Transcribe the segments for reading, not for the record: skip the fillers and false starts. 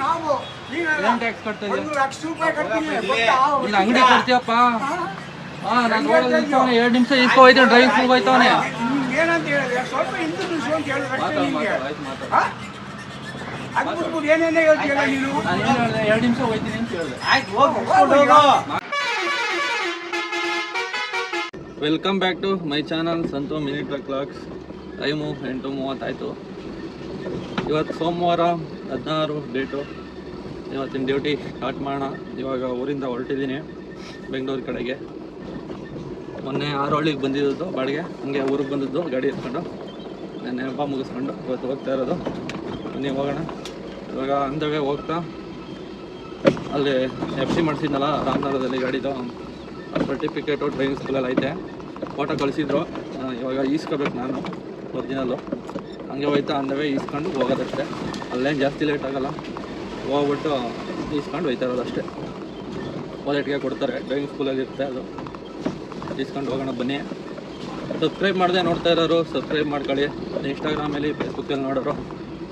ನಾವು ಏನ್ ಟ್ಯಾಕ್ಸ್ ಕಟ್ತಾ ಇದೀಯ? 1 ಲಕ್ಷ ರೂಪಾಯಿ ಕಟ್ತೀನಿ ನೀನು ಅಂಗಡಿ ಕೊಡ್ತೀಯಪ್ಪ. ನಾನು ನೋಡೋದು 2 ನಿಮಿಷ ಇಸ್ಕೊ ಹೋಯ್ತಾನೆ, ಡ್ರೈವಿಂಗ್ ಸ್ಕೂಲ್ ಹೋಯ್ತಾನೆ. ಏನಂತ ಹೇಳಿದ್ರೆ ಸ್ವಲ್ಪ ಹಿಂದೆ ನಿಲ್ಸು ಅಂತ ಹೇಳಿದ್ರೆ ಅಷ್ಟೇ ನಿಮಗೆ. ಅದು ಬಿಟ್ಬಿಟ್ಟು ಏನೇನೇ ಹೇಳ್ತೀಯಲ್ಲ ನೀನು. ನಾನು ಏನು ಹೇಳಿದೆ, 2 ನಿಮಿಷ ಹೋಯ್ತೀನಿ ಅಂತ ಹೇಳಿದೆ. ಆಯ್ತು ಹೋಗು. Welcome back to my channel Santu mini truck vlogs. Time 8:30 ಆಯಿತು. ಇವತ್ತು ಸೋಮವಾರ 16 ಡೇಟು. ಇವತ್ತಿನ ಡ್ಯೂಟಿ ಸ್ಟಾರ್ಟ್ ಮಾಡೋಣ. ಇವಾಗ ಊರಿಂದ ಹೊರಟಿದ್ದೀನಿ ಬೆಂಗಳೂರು ಕಡೆಗೆ. ಮೊನ್ನೆ ಆರೋಳಿಗೆ ಬಂದಿದ್ದು ಬಾಡಿಗೆ, ಹಂಗೆ ಊರಿಗೆ ಬಂದಿದ್ದು ಗಾಡಿ ಎತ್ಕೊಂಡು. ನೆನ್ನೆ ಹಬ್ಬ ಮುಗಿಸ್ಕೊಂಡು ಇವತ್ತು ಹೋಗ್ತಾ ಇರೋದು. ನೀವು ಹೋಗೋಣ. ಇವಾಗ ಅಂದವೇ ಹೋಗ್ತಾ ಅಲ್ಲಿ FC ಮಾಡಿಸಿದ್ನಲ್ಲ ರಾಮನಗರದಲ್ಲಿ ಗಾಡಿದು ಸರ್ಟಿಫಿಕೇಟು ಡ್ರೈವಿಂಗ್ ಸ್ಕೂಲಲ್ಲಿ ಐತೆ. ಫೋಟೋ ಕಳಿಸಿದ್ರು. ಇವಾಗ ಈಸ್ಕೋಬೇಕು ನಾನು ಒರಿಜಿನಲ್ಲು. ಹಂಗೆ ಹೋಯ್ತಾ ಅಂದವೇ ಈಸ್ಕೊಂಡು ಹೋಗೋದಷ್ಟೇ. ಅಲ್ಲೇನು ಜಾಸ್ತಿ ಲೇಟ್ ಆಗೋಲ್ಲ. ಹೋಗ್ಬಿಟ್ಟು ಈಸ್ಕೊಂಡು ಹೋಯ್ತಾ ಇರೋದು ಅಷ್ಟೇ. ವಾಲೆಟ್ಗೆ ಕೊಡ್ತಾರೆ, ಡ್ರೈವಿಂಗ್ ಸ್ಕೂಲಲ್ಲಿ ಇರುತ್ತೆ ಅದು. ಈಸ್ಕೊಂಡು ಹೋಗೋಣ ಬನ್ನಿ. ಸಬ್ಸ್ಕ್ರೈಬ್ ಮಾಡದೆ ನೋಡ್ತಾ ಇರೋರು ಸಬ್ಸ್ಕ್ರೈಬ್ ಮಾಡ್ಕೊಳ್ಳಿ. ಇನ್ಸ್ಟಾಗ್ರಾಮಲ್ಲಿ ಫೇಸ್ಬುಕ್ಕಲ್ಲಿ ನೋಡೋರು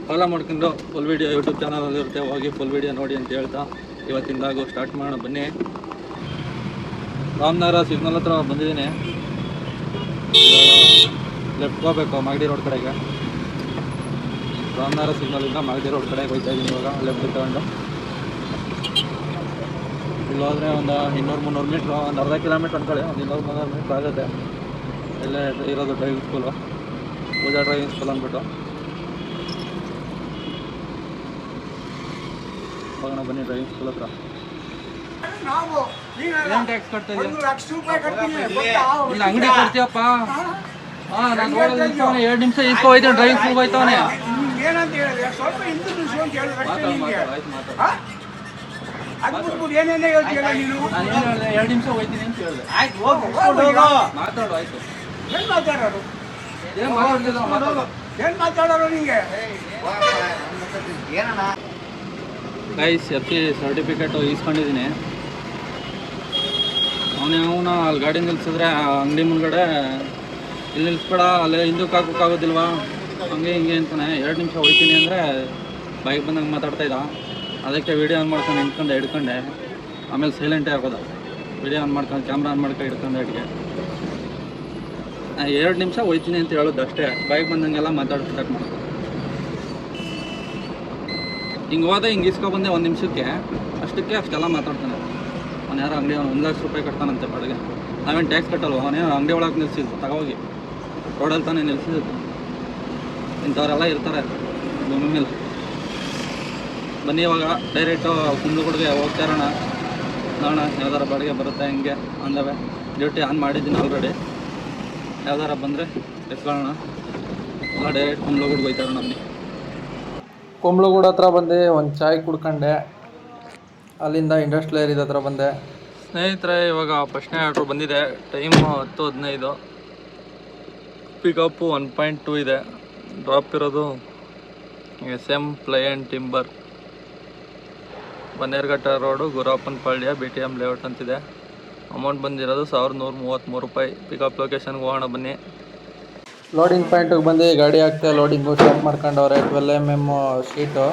ಫಾಲೋ ಮಾಡ್ಕೊಂಡು ಫುಲ್ ವೀಡಿಯೋ ಯೂಟ್ಯೂಬ್ ಚಾನಲಲ್ಲಿ ಇರುತ್ತೆ, ಹೋಗಿ ಫುಲ್ ವೀಡಿಯೋ ನೋಡಿ ಅಂತ ಹೇಳ್ತಾ ಇವತ್ತಿಂದಾಗೂ ಸ್ಟಾರ್ಟ್ ಮಾಡೋಣ ಬನ್ನಿ. ರಾಮನಗರ ಸಿಗ್ನಲ್ ಹತ್ರ ಬಂದಿದ್ದೀನಿ. ಲೆಫ್ಟ್ ಹೋಗ್ಬೇಕು ಮಾಗಡಿ ರೋಡ್ ಕಡೆಗೆ. ರಾಮನಗರ ಸಿಗ್ನಲಿಂದ ಮಾಗಡಿ ರೋಡ್ ಕಡೆಗೆ ಹೋಗ್ತಾ ಇದ್ದೀನಿ. ಇವಾಗ ಲೆಫ್ಟ್ ತಗೊಂಡು ಇಲ್ಲಿ ಹೋದರೆ ಒಂದು 200-300 ಮೀಟ್ರು, ಒಂದು ಅರ್ಧ ಕಿಲೋಮೀಟ್ರ್ ಅಂದ್ಕೊಳ್ಳಿ, ಒಂದು 200-300 ಮೀಟ್ರ್ ಆಗುತ್ತೆ. ಇಲ್ಲೇ ಇರೋದು ಡ್ರೈವಿಂಗ್ ಸ್ಕೂಲು, ಪೂಜಾ ಡ್ರೈವಿಂಗ್ ಸ್ಕೂಲ್ ಅಂದ್ಬಿಟ್ಟು. ಹೋಗೋಣ ಬನ್ನಿ ಡ್ರೈವಿಂಗ್ ಸ್ಕೂಲ್ ಹತ್ರ. ನಾವು ಏನು ಟ್ಯಾಕ್ಸ್ ಕಟ್ತಾ ಇದೀಯ? 1 ಲಕ್ಷ ರೂಪಾಯಿ ಕಟ್ತೀನಿ. ನೀನು ಅಂಗಡಿ ಕೊಡ್ತೀಯಪ್ಪ. ನಾನು ನೋಡೋದು 2 ನಿಮಿಷ ಇಸ್ಕೊ ಹೋಯ್ತಾನೆ, ಡ್ರೈವಿಂಗ್ ಸ್ಕೂಲ್ ಹೋಯ್ತಾನೆ. ಏನಂತ ಹೇಳಿದ್ರೆ ಸ್ವಲ್ಪ ಹಿಂದೆ ನಿಲ್ಸು ಅಂತ ಹೇಳಿದ್ರೆ ಅಷ್ಟೇ ನಿಮಗೆ. ಅದು ಬಿಟ್ಬಿಟ್ಟು ಏನೇನೇ ಹೇಳ್ತೀಯಲ್ಲ ನೀನು. ನಾನು ಏನು ಹೇಳಿದೆ, 2 ನಿಮಿಷ ಹೋಯ್ತೀನಿ ಅಂತ ಹೇಳಿದೆ. ಆಯ್ತು ಹೋಗು. ಮಾತಾಡು ಆಯಿತು. ಏನು ಮಾತಾಡೋರು? ಏನು ಮಾತಾಡ್ತಿಲ್ಲ, ಮಾತಾಡು. ಏನು ಮಾತಾಡೋರು ನಿಂಗೆ? ಗೈಸ್ FC ಸರ್ಟಿಫಿಕೇಟು ಈಸ್ಕೊಂಡಿದ್ದೀನಿ. ಅವನ ಅಲ್ಲಿ ಗಾಡಿ ನಿಲ್ಸಿದ್ರೆ ಅಂಗಡಿ ಮುಂದ್ಗಡೆ ಇಲ್ಲಿ ನಿಲ್ಸ್ಬೇಡ, ಅಲ್ಲೇ ಹಿಂದಕ್ಕೆ ಹಾಕೋಕ್ಕಾಗೋದಿಲ್ವಾ ಹಂಗೆ ಹಿಂಗೆ ಅಂತಾನೆ. 2 ನಿಮಿಷ ಹೋಗ್ತೀನಿ ಅಂದರೆ ಬೈಕ್ ಬಂದಂಗೆ ಮಾತಾಡ್ತಾಯಿದ್ದ. ಅದಕ್ಕೆ ವೀಡಿಯೋ ಆನ್ ಮಾಡ್ಕೊಂಡು ಹಿಡ್ಕೊಂಡೆ. ಆಮೇಲೆ ಸೈಲೆಂಟೇ ಆಗೋದು. ವೀಡಿಯೋ ಆನ್ ಮಾಡ್ಕೊಂಡು ಕ್ಯಾಮ್ರಾ ಆನ್ ಮಾಡ್ಕೊಂಡು ಹಿಡ್ಕೊಂಡು ಅಡಿಗೆ 2 ನಿಮಿಷ ಹೋಗ್ತೀನಿ ಅಂತ ಹೇಳೋದು ಅಷ್ಟೇ. ಬೈಕ್ ಬಂದಂಗೆಲ್ಲ ಮಾತಾಡೋದು ಸ್ಟಾರ್ಟ್ ಮಾಡೋದು. ಹಿಂಗೆ ಹೋದೆ, ಹಿಂಗೆ ಇಸ್ಕೊಬಂದೆ 1 ನಿಮಿಷಕ್ಕೆ. ಅಷ್ಟಕ್ಕೆ ಅಷ್ಟೆಲ್ಲ ಮಾತಾಡ್ತಾನೆ. ಅವ್ನು ಯಾರೋ ಅಂಗಡಿ 1 ಲಕ್ಷ ರೂಪಾಯಿ ಕಟ್ತಾನಂತೆ ಬಾಡಿಗೆ. ನಾವೇನು ಟ್ಯಾಕ್ಸ್ ಕಟ್ಟಲ್ವ? ಅವನೇನು ಅಂಗಡಿ ಒಳಗೆ ನಿಲ್ಸಿದ್ದು, ತಗೋಗಿ ರೋಡಲ್ಲಿ ತಾನೇ ನಿಲ್ಸಿದ್ದು. ಇಂಥವರೆಲ್ಲ ಇರ್ತಾರೆ ಭೂಮಿ ಮೇಲೆ. ಬನ್ನಿ ಇವಾಗ ಡೈರೆಕ್ಟು ಕುಂದಗುಡಿಗೆ ಹೋಗ್ತಾ ಇರೋಣ. ನೋಡೋಣ ಯಾವ್ದಾರ ಬಾಡಿಗೆ ಬರುತ್ತೆ. ಹಿಂಗೆ ಅಂದವೆ ಡ್ಯೂಟಿ ಆನ್ ಮಾಡಿದ್ದೀನಿ ಆಲ್ರೆಡಿ. ಯಾವ್ದಾರ ಬಂದರೆ ಎತ್ಕೊಳ್ಳೋಣ. ಎಲ್ಲ ಡೈರೆಕ್ಟ್ ಕುಂಬ್ಳಗೂಡಿಗೆ ಹೋಗ್ತಾ ಇರೋಣ. ಬನ್ನಿ ಕುಂಬ್ಳಗೂಡು ಹತ್ರ ಬಂದು ಒಂದು ಚಾಯ್ ಕುಡ್ಕೊಂಡೆ. ಅಲ್ಲಿಂದ ಇಂಡಸ್ಟ್ರಿಯಲ್ ಏರಿಯಾದ ಹತ್ರ ಬಂದೆ. ಸ್ನೇಹಿತರೆ, ಇವಾಗ ಫಸ್ಟ್ನೇ ಆರ್ಡ್ರು ಬಂದಿದೆ. ಟೈಮು 10:15. ಪಿಕಪ್ಪು 1.2 ಇದೆ. ಡ್ರಾಪ್ ಇರೋದು SM ply and timber, Bannerghatta road, Gurappanapalya, BTM layout ಅಂತಿದೆ. ಅಮೌಂಟ್ ಬಂದಿರೋದು 1133 ರೂಪಾಯಿ. ಪಿಕಪ್ ಲೊಕೇಶನ್ಗೆ ಹೋಗೋಣ ಬನ್ನಿ. ಲೋಡಿಂಗ್ ಪಾಯಿಂಟಿಗೆ ಬಂದು ಗಾಡಿ ಹಾಕ್ತೆ. ಲೋಡಿಂಗು ಸ್ಟಾರ್ಟ್ ಮಾಡ್ಕೊಂಡವ್ರೆ. 12mm ಶೀಟು,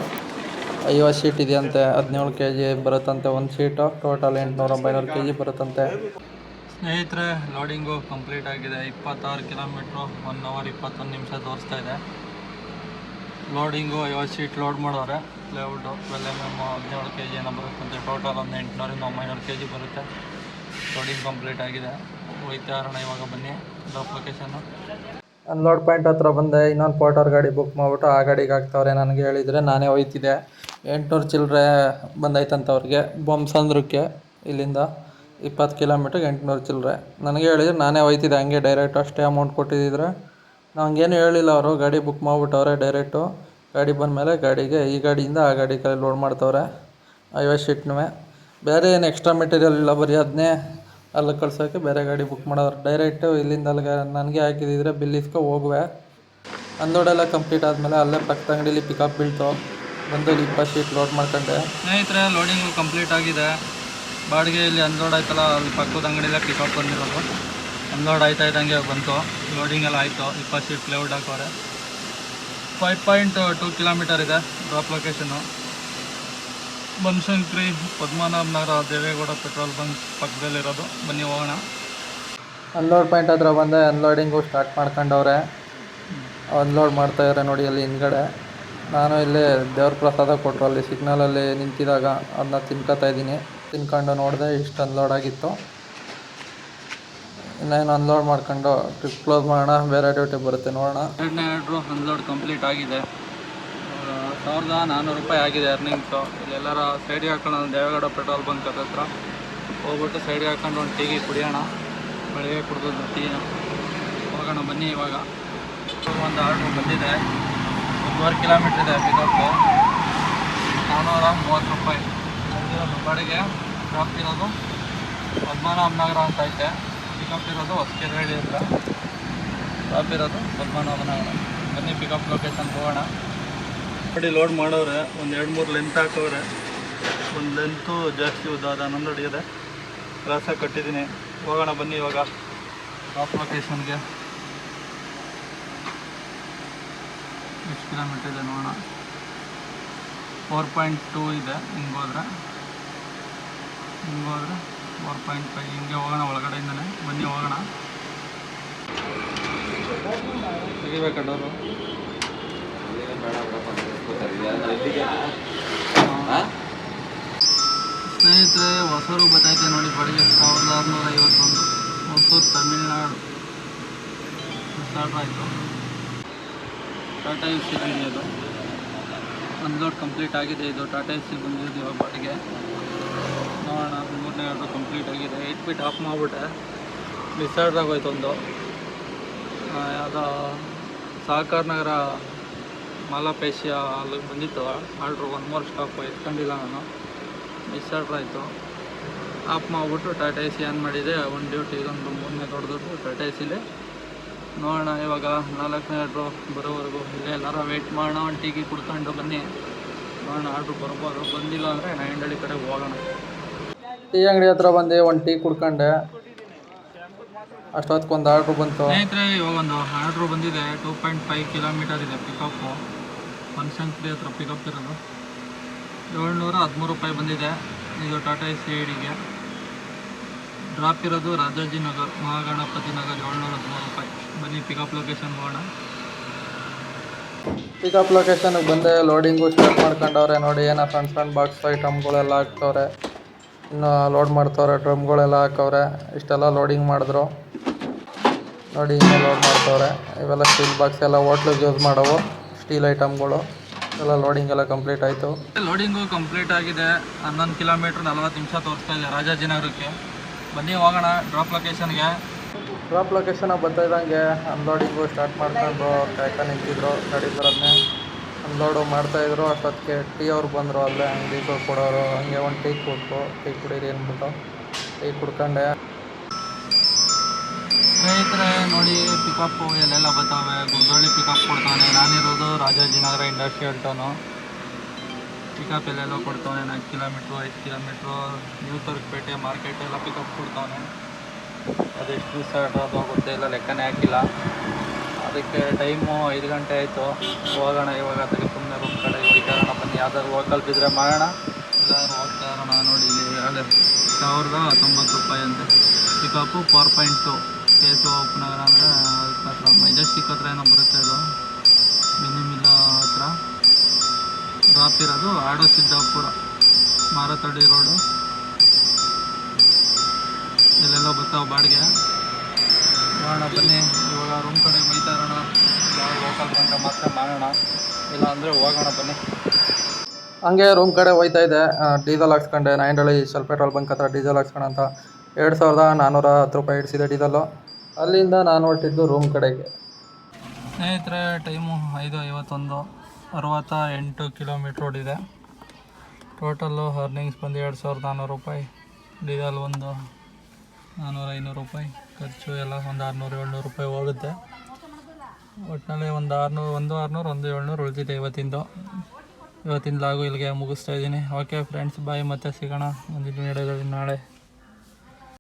50 ಶೀಟ್ ಇದೆಯಂತೆ. 17 kg ಬರುತ್ತಂತೆ ಒಂದು ಶೀಟು. Total 800-900 kg ಬರುತ್ತಂತೆ. ಸ್ನೇಹಿತರೆ, ಲೋಡಿಂಗು ಕಂಪ್ಲೀಟ್ ಆಗಿದೆ. 26 ಕಿಲೋಮೀಟ್ರು, 1 ಅವರ್ 21 ನಿಮಿಷ ತೋರಿಸ್ತಾ ಇದೆ. ಲೋಡಿಂಗು 50 ಶೀಟ್ ಲೋಡ್ ಮಾಡೋರೆ. ಲೇಔಟು 12mm 17 kg ಏನೋ ಬರುತ್ತಂತೆ. ಟೋಟಲ್ ಒಂದು 800-900 kg ಬರುತ್ತೆ. ಲೋಡಿಂಗ್ ಕಂಪ್ಲೀಟ್ ಆಗಿದೆ. ಹೋಯ್ತಾ ಇರೋಣ ಇವಾಗ ಬನ್ನಿ ಡ್ರಾಪ್ ಲೊಕೇಶನ್ನು. ಅನ್ಲೋಡ್ ಪಾಯಿಂಟ್ ಹತ್ರ ಬಂದೆ. ಇನ್ನೊಂದು ಪೋಟರ್ ಗಾಡಿ ಬುಕ್ ಮಾಡಿಬಿಟ್ಟು ಆ ಗಾಡಿಗೆ ಹಾಕ್ತವ್ರೆ. ನನಗೆ ಹೇಳಿದರೆ ನಾನೇ ಹೋಯ್ತಿದ್ದೆ. 800 ಚಿಲ್ಲರೆ ಬಂದೈತಂತ ಅವ್ರಿಗೆ. ಬೊಮ್ಮಸಂದ್ರಕ್ಕೆ ಇಲ್ಲಿಂದ 20 ಕಿಲೋಮೀಟ್ರಿಗೆ 800 ಚಿಲ್ಲರೆ. ನನಗೆ ಹೇಳಿದರೆ ನಾನೇ ಹೋಯ್ತಿದ್ದೆ ಹಂಗೆ ಡೈರೆಕ್ಟ್. ಅಷ್ಟೇ ಅಮೌಂಟ್ ಕೊಟ್ಟಿದ್ದಿದ್ರೆ ನನಗೇನು ಹೇಳಿಲ್ಲ ಅವರು. ಗಾಡಿ ಬುಕ್ ಮಾಡಿಬಿಟ್ಟವ್ರೆ ಡೈರೆಕ್ಟು. ಗಾಡಿ ಬಂದಮೇಲೆ ಗಾಡಿಗೆ ಈ ಗಾಡಿಯಿಂದ ಆ ಗಾಡಿ ಕೈ ಲೋಡ್ ಮಾಡ್ತವ್ರೆ 50 ಶೀಟ್ನೂ. ಬೇರೆ ಏನು ಎಕ್ಸ್ಟ್ರಾ ಮೆಟೀರಿಯಲ್ ಇಲ್ಲ, ಬರೀ ಅದನ್ನೇ ಅಲ್ಲಿ ಕಳ್ಸೋಕ್ಕೆ ಬೇರೆ ಗಾಡಿ ಬುಕ್ ಮಾಡೋರು. ಡೈರೆಕ್ಟು ಇಲ್ಲಿಂದ ಅಲ್ಲಿಗೆ ನನಗೆ ಹಾಕಿದ್ದಿದ್ರೆ ಬಿಲ್ ಇಸ್ಕೊ ಹೋಗುವೆ. ಅಂದೋಡೆಲ್ಲ ಕಂಪ್ಲೀಟ್ ಆದಮೇಲೆ ಅಲ್ಲೇ ಪಕ್ಕದ ಅಂಗಡೀಲಿ ಪಿಕಪ್ ಬೀಳ್ತು. ಬಂದು 20 ಶೀಟ್ ಲೋಡ್ ಮಾಡ್ಕೊಂಡೆ. ಸ್ನೇಹಿತರೆ, ಲೋಡಿಂಗು ಕಂಪ್ಲೀಟ್ ಆಗಿದೆ. ಬಾಡಿಗೆ ಇಲ್ಲಿ ಅನ್ಲೋಡ್ ಆಯ್ತಲ್ಲ, ಅಲ್ಲಿ ಪಕ್ಕದ ಅಂಗಡಿಯಲ್ಲೇ ಪಿಕಪ್ ಬಂದಿರೋದು. ಅನ್ಲೋಡ್ ಆಯ್ತಾ ಇದ್ದಂಗೆ ಬಂತು. ಲೋಡಿಂಗ್ ಎಲ್ಲ ಆಯಿತು. 20 ಶೀಟ್ ಪ್ಲೇಔಟ್ ಹಾಕೋರೆ. 5.2 ಕಿಲೋಮೀಟರ್ ಇದೆ ಡ್ರಾಪ್ ಲೊಕೇಶನ್ನು. ಬನಶಂಕರಿ ಪದ್ಮನಾಭ ನಗರ ದೇವೇಗೌಡ ಪೆಟ್ರೋಲ್ ಬಂಕ್ ಪಕ್ಕದಲ್ಲಿರೋದು. ಬನ್ನಿ ಹೋಗೋಣ. ಅನ್ಲೋಡ್ ಪಾಯಿಂಟ್ ಹತ್ರ ಬಂದೆ. Unloading start ಮಾಡ್ಕೊಂಡವ್ರೆ. ಅನ್ಲೋಡ್ ಮಾಡ್ತಾಯಿದ್ದಾರೆ ನೋಡಿ ಅಲ್ಲಿ ಹಿಂದ್ಗಡೆ. ನಾನು ಇಲ್ಲಿ ದೇವ್ರ ಪ್ರಸಾದ ಕೊಟ್ಟರು ಅಲ್ಲಿ ಸಿಗ್ನಲಲ್ಲಿ ನಿಂತಿದ್ದಾಗ ಅದನ್ನ ತಿನ್ಕೋತಾ ಇದ್ದೀನಿ. ತಿನ್ಕೊಂಡು ನೋಡಿದೆ ಇಷ್ಟು ಅನ್ಲೋಡ್ ಆಗಿತ್ತು. ಇನ್ನೇನು ಅನ್ಲೋಡ್ ಮಾಡ್ಕೊಂಡು ಟ್ರಿಪ್ ಕ್ಲೋಸ್ ಮಾಡೋಣ, ಬೇರೆ ಡ್ಯೂಟಿ ಬರುತ್ತೆ ನೋಡೋಣ. ಎರಡನೇ ಆರ್ಡ್ರು ಅನ್ಲೋಡ್ ಕಂಪ್ಲೀಟ್ ಆಗಿದೆ. 1400 ರೂಪಾಯಿ ಆಗಿದೆ ಅರ್ನಿಂಗ್ಸು. ಇಲ್ಲೆಲ್ಲರ ಸೈಡಿಗೆ ಹಾಕೊಂಡು ದೇವೇಗೌಡ ಪೆಟ್ರೋಲ್ ಬಂಕ್ ಹತ್ರ ಹೋಗ್ಬಿಟ್ಟು ಸೈಡಿಗೆ ಹಾಕೊಂಡು ಒಂದು ಟೀ ಕುಡಿಯೋಣ. ಬೆಳಿಗ್ಗೆ ಕುಡಿದು ಟೀನ ಹೋಗೋಣ ಬನ್ನಿ. ಇವಾಗ ಒಂದು ಆರ್ಡ್ರು ಬಂದಿದೆ. 1.5 ಕಿಲೋಮೀಟ್ರ್ ಇದೆ ಪಿಕಪ್ಪು. 430 ರೂಪಾಯಿ ಬಾಡಿಗೆ. ಡ್ರಾಪ್ ಇರೋದು ಪದ್ಮನಾಭ ನಗರ ಅಂತ ಐತೆ. ಪಿಕಪ್ ಇರೋದು ಹೊಸಕೆರೆಹಳ್ಳಿ ಹತ್ರ. ಡ್ರಾಪ್ ಇರೋದು ಪದ್ಮನಾಭ ನಗರ. ಬನ್ನಿ ಪಿಕಪ್ ಲೊಕೇಶನ್ ಹೋಗೋಣ. ನೋಡಿ ಲೋಡ್ ಮಾಡೋರೆ. ಒಂದು 2-3 ಲೆಂತ್ ಹಾಕೋರೆ. ಒಂದು ಲೆಂತು ಜಾಸ್ತಿ ಉದ್ದ, ಅದು 11 ಅಡಿ ಇದೆ. ಕ್ರಾಸಾಗಿ ಕಟ್ಟಿದ್ದೀನಿ. ಹೋಗೋಣ ಬನ್ನಿ ಇವಾಗ ಡ್ರಾಪ್ ಲೊಕೇಶನ್ಗೆ. ಎಷ್ಟು ಕಿಲೋಮೀಟ್ರ್ ಇದೆ ನೋಡೋಣ. 4.2 ಇದೆ. ಹಿಂಗೋದ್ರೆ 4.5. ಹಿಂಗೆ ಹೋಗೋಣ ಒಳಗಡೆಯಿಂದನೇ. ಬನ್ನಿ ಹೋಗೋಣ. ತೆಗಿಬೇಕಂಡವರು ಸ್ನೇಹಿತರೆ. ಹೊಸೂರು ಬತ್ತೈತೆ ನೋಡಿ ಬಾಡಿಗೆ 1651. ಹೊಸೂರು ತಮಿಳ್ನಾಡು ಸ್ಟಾರ್ಟ್ ಆಯಿತು. ಟಾಟಾ ಎಸ್ ಸಿ ಬಂದಿದ್ದು ಅನ್ಲೋಡ್ ಕಂಪ್ಲೀಟ್ ಆಗಿದೆ. ಇದು ಟಾಟಾ ಎಸ್ ಸಿ ಬಂದಿದ್ದು ಇವಾಗ ಬಾಡಿಗೆ. ನೋಡೋಣ. 3ನೇ ಆರ್ಡ್ರು ಕಂಪ್ಲೀಟ್ ಆಗಿದೆ. 8 ಫೀಟ್ ಆಫ್ ಮಾಡಿಬಿಟ್ಟೆ. ಮಿಸ್ಸಾರ್ಡ್ ಆಗೋಯ್ತು ಒಂದು. ಯಾವುದೋ ಸಹಕಾರ ನಗರ ಮಾಲಾಪೇಶಿಯ ಅಲ್ಲಿಗೆ ಬಂದಿತ್ತು ಆರ್ಡ್ರು. 1 ಮೋರ್ ಸ್ಟಾಪ್ ಎತ್ಕೊಂಡಿಲ್ಲ ನಾನು. ಮಿಸ್ಸಾರ್ಡ್ರ್ ಆಯಿತು. ಆಫ್ ಮಾಡಿಬಿಟ್ಟು ಟಾಟಾ ಎ ಸಿ ಆನ್ ಮಾಡಿದೆ. ಒಂದು ಡ್ಯೂಟಿ ಇದೊಂದು 3ನೇ ದೊಡ್ಡದು ಟಾಟಾ ಎ ಸಿಲಿ. ನೋಡೋಣ ಇವಾಗ 4ನೇ ಆರ್ಡ್ರು ಬರೋವರೆಗೂ ಇಲ್ಲೇ ಎಲ್ಲಾರ ವೆಯ್ಟ್ ಮಾಡೋಣ. ಒಂದು ಟೀಗಿ ಕುಡ್ಕೊಂಡು ಬನ್ನಿ. ನೋಡೋಣ ಆರ್ಡ್ರು ಬರ್ಬೋದು. ಬಂದಿಲ್ಲ ಅಂದರೆ ನಾಯಂಡಹಳ್ಳಿ ಕಡೆ ಹೋಗೋಣ. ಟೀ ಅಂಗಡಿ ಹತ್ರ ಬಂದು ಒಂದು ಟೀ ಕುಡ್ಕೊಂಡೆ. ಅಷ್ಟೊತ್ತಿಗೊಂದು ಆರ್ಡ್ರು ಬಂತು. ಸ್ನೇಹಿತರೆ ಇವಾಗ ಒಂದು ಆರ್ಡ್ರು ಬಂದಿದೆ. 2.5 ಕಿಲೋಮೀಟರ್ ಇದೆ ಪಿಕಪ್ಪು. ಬನಶಂಕರಿ ಹತ್ರ ಪಿಕಪ್ ಇರೋದು. 713 ರೂಪಾಯಿ ಬಂದಿದೆ. ಇದು ಟಾಟಾ ಎಸ್ ಸಿ ಐಡಿಗೆ. ಡ್ರಾಪ್ ಇರೋದು ರಾಜಾಜಿನಗರ್ ಮಹಾಗಣಪತಿ ನಗರ್ 713 ರೂಪಾಯಿ. ಬನ್ನಿ ಪಿಕಪ್ ಲೊಕೇಶನ್ ಹೋಗೋಣ. ಪಿಕಪ್ ಲೊಕೇಶನ್ಗೆ ಬಂದೆ. ಲೋಡಿಂಗು ಸ್ಟಾರ್ಟ್ ಮಾಡ್ಕೊಂಡವ್ರೆ ನೋಡಿ. ಏನೋ ಸಣ್ಣ ಬಾಕ್ಸ್ ಐಟಮ್ಗಳೆಲ್ಲ ಹಾಕ್ತವ್ರೆ. ಇನ್ನು ಲೋಡ್ ಮಾಡ್ತವ್ರೆ. ಡ್ರಮ್ಗಳೆಲ್ಲ ಹಾಕವ್ರೆ. ಇಷ್ಟೆಲ್ಲ ಲೋಡಿಂಗ್ ಮಾಡಿದ್ರು ನೋಡಿ. ಇನ್ನೂ ಲೋಡ್ ಮಾಡ್ತವ್ರೆ. ಇವೆಲ್ಲ ಸ್ಟೀಲ್ ಬಾಕ್ಸ್ ಎಲ್ಲ ಹೋಟ್ಲಿಗೆ ಯೂಸ್ ಮಾಡೋವು ಸ್ಟೀಲ್ ಐಟಮ್ಗಳು ಎಲ್ಲ. ಲೋಡಿಂಗ್ ಎಲ್ಲ ಕಂಪ್ಲೀಟ್ ಆಯಿತು. ಲೋಡಿಂಗು ಕಂಪ್ಲೀಟ್ ಆಗಿದೆ. 11 ಕಿಲೋಮೀಟ್ರ್ 40 ನಿಮಿಷ ತೋರಿಸ್ತಾ ಇದೆ ರಾಜಾಜಿನಗರಕ್ಕೆ. ಬನ್ನಿ ಹೋಗೋಣ ಡ್ರಾಪ್ ಲೊಕೇಶನ್ಗೆ. ಡ್ರಾಪ್ ಲೊಕೇಶನಾಗ ಬರ್ತಾ ಇದ್ದಂಗೆ ಅನ್ಲೋಡಿಂಗು ಸ್ಟಾರ್ಟ್ ಮಾಡ್ಕೊಂಡು ಕಾಯ್ಕ ನಿಂತಿದ್ರು ಗಾಡಿ ಬರೋದನ್ನೇ. ಅನ್ಲೋಡು ಮಾಡ್ತಾಯಿದ್ರು. ಅಷ್ಟೊತ್ತಿಗೆ ಟೀ ಅವ್ರು ಬಂದರು. ಅಲ್ಲೇ ಅಂಗಡಿ ಕೊಡೋರು. ಹಂಗೆ ಒಂದು ಟೀ ಕೊಟ್ಟರು. ಟೀ ಕುಡೀರಿ ಅಂದ್ಬಿಟ್ಟು ಟೀ ಕುಡ್ಕೊಂಡೆ. ಸ್ನೇಹಿತರೆ ನೋಡಿ ಪಿಕಪ್ಪು ಎಲ್ಲೆಲ್ಲ ಬರ್ತಾವೆ. ಗುಡ್ಡಳ್ಳಿ ಪಿಕಪ್ ಕೊಡ್ತಾನೆ. ನಾನಿರೋದು ರಾಜಾಜಿನಗರ ಇಂಡಸ್ಟ್ರಿಯಲ್ ಟೌನು. ಪಿಕಪ್ ಎಲ್ಲೆಲ್ಲೋ ಕೊಡ್ತಾನೆ. 4 ಕಿಲೋಮೀಟ್ರು 5 ಕಿಲೋಮೀಟ್ರು ನ್ಯೂ ತರ್ಕಪೇಟೆ ಮಾರ್ಕೆಟ್ ಎಲ್ಲ ಪಿಕಪ್ ಕೊಡ್ತಾನೆ. ಅದೆಷ್ಟು ದಿವಸ ಅದು ಗೊತ್ತಿಲ್ಲ, ಲೆಕ್ಕನೇ ಹಾಕಿಲ್ಲ. ಅದಕ್ಕೆ ಟೈಮು 5 ಗಂಟೆ ಆಯಿತು. ಹೋಗೋಣ ಇವಾಗ. ಅದಕ್ಕೆ ಸುಮ್ಮನೆ ರೂಮ್ ಕಡೆ ಹೋಗ್ತಾ ಇರೋಣ. ಬನ್ನಿ ಯಾವ್ದಾದ್ರು ಹೋಗಲ್ ಬಿದ್ದರೆ ಮಾಡೋಣ. ಎಲ್ಲರೂ ಹೋಗ್ತಾ ಇರೋಣ ನೋಡಿ. ಇಲ್ಲಿ 1090 ರೂಪಾಯಿ ಅಂತೆ ಪಿಕಪ್ಪು. 4.2 ಕೇಸು ಉಪನಗರ ಅಂದರೆ ಹತ್ರ ಮೆಜೆಸ್ಟಿಕ್ ಹತ್ರ ಏನೋ ಬರುತ್ತೆ. ಅದು ಮಿನಿಮಿಲ್ಲ ಹತ್ರ ಡ್ರಾಪ್ ಇರೋದು. ಆಡೋ ಸಿದ್ದಾಪುರ ಮಾರತಳ್ಳಿ ರೋಡು. ಇಲ್ಲೆಲ್ಲ ಬರ್ತಾವೆ ಬಾಡಿಗೆ. ಮಾಡೋಣ ಬನ್ನಿ ಇವಾಗ ರೂಮ್ ಕಡೆ ಹೋಗ್ತಾ ಇರೋಣ. ಲೋಕಲ್ ಬಂದರೆ ಮಾತ್ರ ಮಾಡೋಣ, ಇಲ್ಲ ಅಂದರೆ ಹೋಗೋಣ ಬನ್ನಿ. ಹಂಗೆ ರೂಮ್ ಕಡೆ ಹೋಗ್ತಾ ಇದೆ. ಡೀಸೆಲ್ ಹಾಕ್ಸ್ಕೊಂಡೆ. ನಾಯಂಡಹಳ್ಳಿ ಶೆಲ್ ಪೆಟ್ರೋಲ್ ಬಂಕ್ ಹತ್ರ ಡೀಸೆಲ್ ಹಾಕ್ಸ್ಕೊಂಡು ಅಂತ 2410 ರೂಪಾಯಿ ಇಡಿಸಿದೆ ಡೀಸೆಲ್ಲು. ಅಲ್ಲಿಂದ ನಾನು ಹೊರಟಿದ್ದು ರೂಮ್ ಕಡೆಗೆ. ಸ್ನೇಹಿತರೆ ಟೈಮು 5:51. 68 ಕಿಲೋಮೀಟ್ರ್ ಓಡಿದೆ. ಟೋಟಲ್ಲು ಅರ್ನಿಂಗ್ಸ್ ಬಂದು 2400 ರೂಪಾಯಿ. ಡೀಸೆಲ್ ಒಂದು 400-500 ರೂಪಾಯಿ ಖರ್ಚು ಎಲ್ಲ ಒಂದು 600-700 ರೂಪಾಯಿ ಹೋಗುತ್ತೆ. ಒಟ್ಟಿನಲ್ಲಿ ಒಂದು 600 ಉಳಿದಿದೆ ಇವತ್ತಿನ ಲಾಗು ಇಲ್ಲಿಗೆ ಮುಗಿಸ್ತಾ ಇದ್ದೀನಿ. ಓಕೆ ಫ್ರೆಂಡ್ಸ್, ಬಾಯ್. ಮತ್ತೆ ಸಿಗೋಣ ಮುಂದಿನ ವಿಡಿಯೋದಲ್ಲಿ ನಾಳೆ.